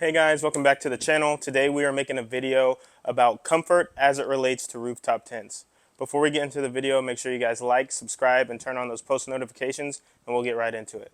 Hey guys, welcome back to the channel. Today we are making a video about comfort as it relates to rooftop tents. Before we get into the video, make sure you guys like, subscribe, and turn on those post notifications, and we'll get right into it.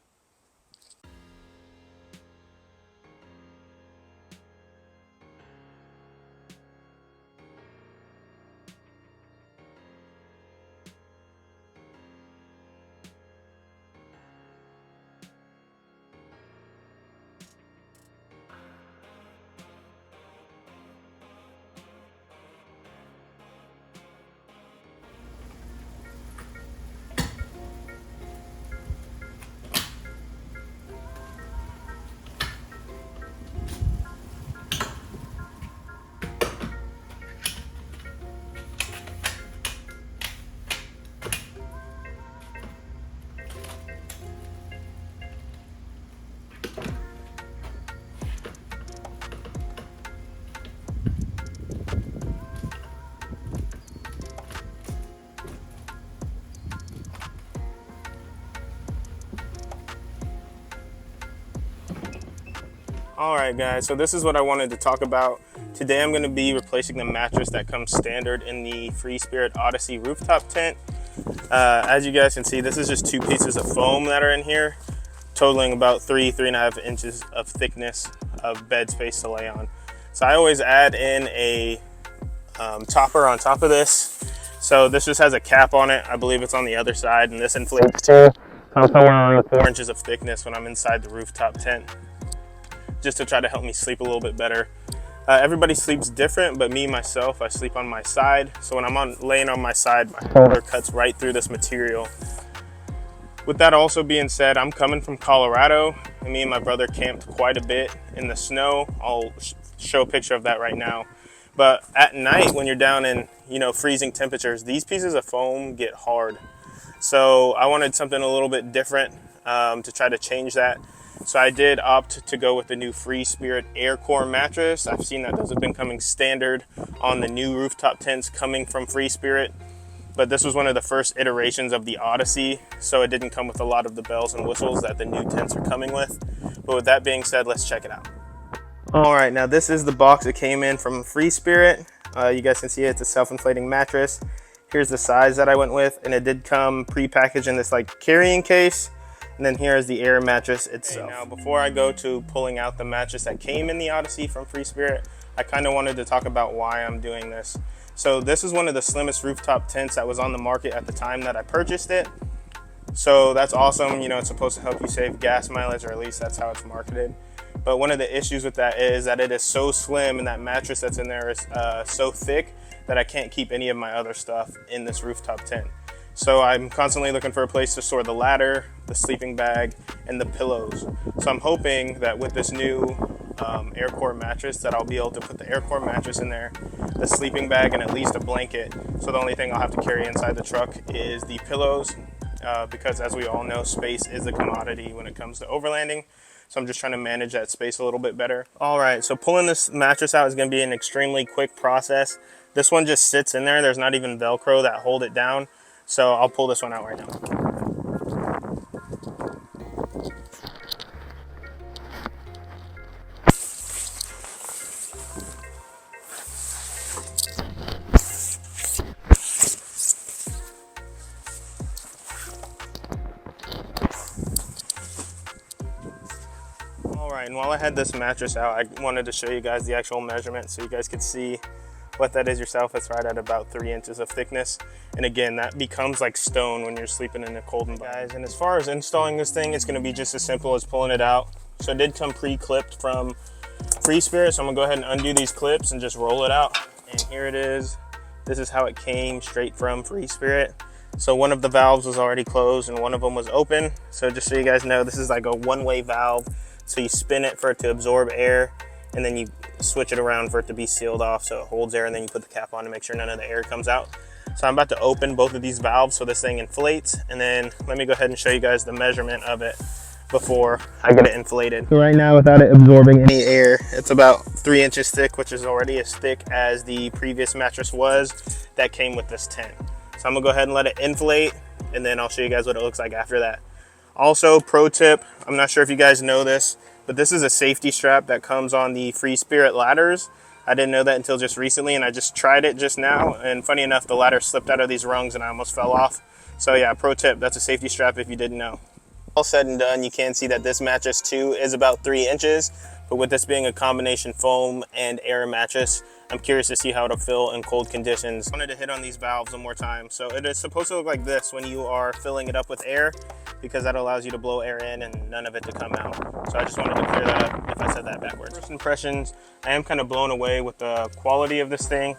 Alright guys, so this is what I wanted to talk about. Today I'm going to be replacing the mattress that comes standard in the Free Spirit Odyssey rooftop tent. As you guys can see, this is just two pieces of foam that are in here, totaling about 3.5 inches of thickness of bed space to lay on. So I always add in a topper on top of this. So this just has a cap on it. I believe it's on the other side, and this inflates too. I'm somewhere around 4 inches of thickness when I'm inside the rooftop tent, just to try to help me sleep a little bit better. Everybody sleeps different, but me, myself, I sleep on my side. So when I'm laying on my side, my shoulder cuts right through this material. With that also being said, I'm coming from Colorado, and me and my brother camped quite a bit in the snow. I'll show a picture of that right now. But at night, when you're down in, freezing temperatures, these pieces of foam get hard. So I wanted something a little bit different to try to change that. So I did opt to go with the new Free Spirit Air Core mattress. I've seen that those have been coming standard on the new rooftop tents coming from Free Spirit. But this was one of the first iterations of the Odyssey, so it didn't come with a lot of the bells and whistles that the new tents are coming with. But with that being said, let's check it out. All right, now this is the box it came in from Free Spirit. You guys can see it's a self-inflating mattress. Here's the size that I went with, and it did come pre-packaged in this like carrying case. And then here is the air mattress itself. Now, before I go to pulling out the mattress that came in the Odyssey from Free Spirit, I kind of wanted to talk about why I'm doing this. So this is one of the slimmest rooftop tents that was on the market at the time that I purchased it. So that's awesome. It's supposed to help you save gas mileage, or at least that's how it's marketed. But one of the issues with that is that it is so slim, and that mattress that's in there is so thick that I can't keep any of my other stuff in this rooftop tent. So I'm constantly looking for a place to store the ladder, the sleeping bag, and the pillows. So I'm hoping that with this new Air Core mattress that I'll be able to put the Air Core mattress in there, the sleeping bag, and at least a blanket. So the only thing I'll have to carry inside the truck is the pillows, because as we all know, space is a commodity when it comes to overlanding. So I'm just trying to manage that space a little bit better. All right, so pulling this mattress out is gonna be an extremely quick process. This one just sits in there. There's not even Velcro that hold it down. So I'll pull this one out right now. All right, and while I had this mattress out, I wanted to show you guys the actual measurement so you guys could see what that is yourself. It's right at about 3 inches of thickness, and again, that becomes like stone when you're sleeping in a cold environment. And as far as installing this thing, it's going to be just as simple as pulling it out. So it did come pre-clipped from Free Spirit, so I'm gonna go ahead and undo these clips and just roll it out. And here it is. This is how it came straight from Free Spirit. So one of the valves was already closed and one of them was open. So just so you guys know, this is like a one-way valve. So you spin it for it to absorb air, and then you switch it around for it to be sealed off so it holds air, and then you put the cap on to make sure none of the air comes out. So I'm about to open both of these valves so this thing inflates, and then let me go ahead and show you guys the measurement of it before I get it inflated. So right now, without it absorbing any air, it's about 3 inches thick, which is already as thick as the previous mattress was that came with this tent. So I'm gonna go ahead and let it inflate, and then I'll show you guys what it looks like after that. Also, pro tip, I'm not sure if you guys know this, but this is a safety strap that comes on the Free Spirit ladders. I didn't know that until just recently, and I just tried it just now, and funny enough, the ladder slipped out of these rungs and I almost fell off. So yeah, pro tip, that's a safety strap if you didn't know. All said and done, you can see that this mattress too is about 3 inches, but with this being a combination foam and air mattress, I'm curious to see how it'll feel in cold conditions. I wanted to hit on these valves one more time. So it is supposed to look like this when you are filling it up with air, because that allows you to blow air in and none of it to come out. So I just wanted to clear that up if I said that backwards. First impressions, I am kind of blown away with the quality of this thing.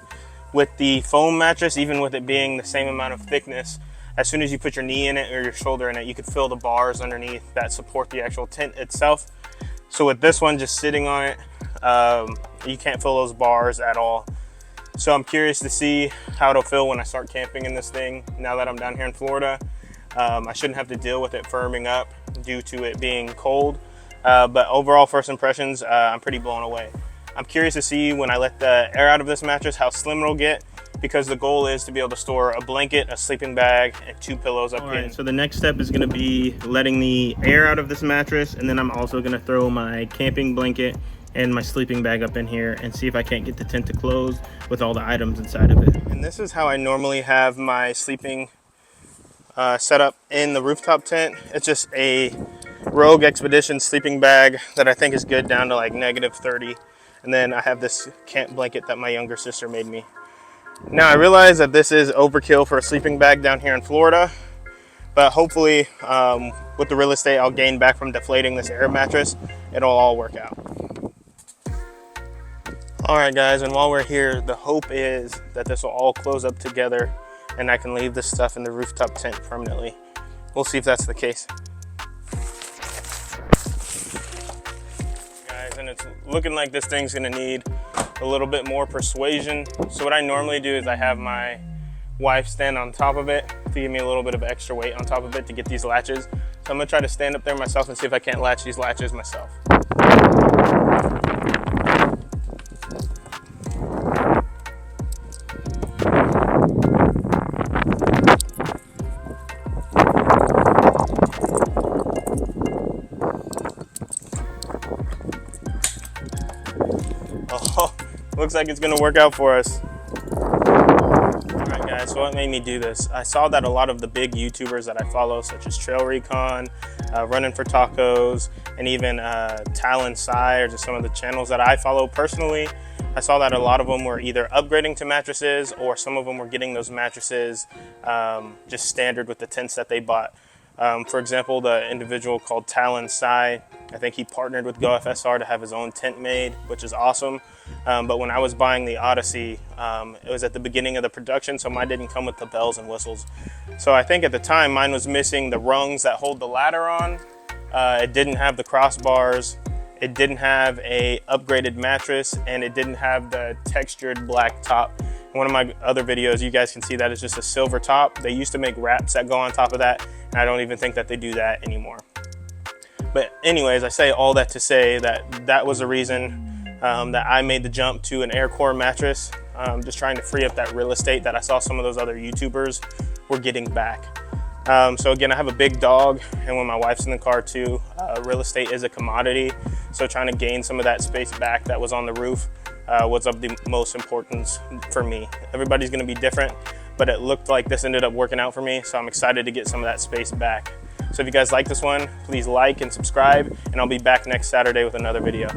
With the foam mattress, even with it being the same amount of thickness, as soon as you put your knee in it or your shoulder in it, you could feel the bars underneath that support the actual tent itself. So with this one just sitting on it, you can't feel those bars at all. So I'm curious to see how it'll feel when I start camping in this thing now that I'm down here in Florida. I shouldn't have to deal with it firming up due to it being cold. But overall first impressions, I'm pretty blown away. I'm curious to see when I let the air out of this mattress how slim it'll get, because the goal is to be able to store a blanket, a sleeping bag, and 2 pillows up in. So the next step is gonna be letting the air out of this mattress, and then I'm also gonna throw my camping blanket and my sleeping bag up in here and see if I can't get the tent to close with all the items inside of it. And this is how I normally have my sleeping set up in the rooftop tent. It's just a Rogue Expedition sleeping bag that I think is good down to like -30. And then I have this camp blanket that my younger sister made me. Now I realize that this is overkill for a sleeping bag down here in Florida, but hopefully with the real estate I'll gain back from deflating this air mattress, it'll all work out. All right guys, and while we're here, the hope is that this will all close up together and I can leave this stuff in the rooftop tent permanently. We'll see if that's the case. Guys, and it's looking like this thing's gonna need a little bit more persuasion. So what I normally do is I have my wife stand on top of it to give me a little bit of extra weight on top of it to get these latches. So I'm gonna try to stand up there myself and see if I can't latch these latches myself. Oh, looks like it's gonna work out for us. Alright guys, so what made me do this? I saw that a lot of the big YouTubers that I follow, such as Trail Recon, Running for Tacos, and even Talon Sai, or just some of the channels that I follow personally, I saw that a lot of them were either upgrading to mattresses, or some of them were getting those mattresses just standard with the tents that they bought. For example, the individual called Talon Sai, I think he partnered with Go FSR to have his own tent made, which is awesome. But when I was buying the Odyssey, it was at the beginning of the production, so mine didn't come with the bells and whistles. So I think at the time mine was missing the rungs that hold the ladder on. It didn't have the crossbars. It didn't have a upgraded mattress, and it didn't have the textured black top. In one of my other videos, you guys can see that it's just a silver top. They used to make wraps that go on top of that, and I don't even think that they do that anymore. But anyways, I say all that to say that that was the reason that I made the jump to an air core mattress, just trying to free up that real estate that I saw some of those other YouTubers were getting back. So again, I have a big dog, and when my wife's in the car too, real estate is a commodity. So trying to gain some of that space back that was on the roof was of the most importance for me. Everybody's gonna be different, but it looked like this ended up working out for me, so I'm excited to get some of that space back. So if you guys like this one, please like and subscribe, and I'll be back next Saturday with another video.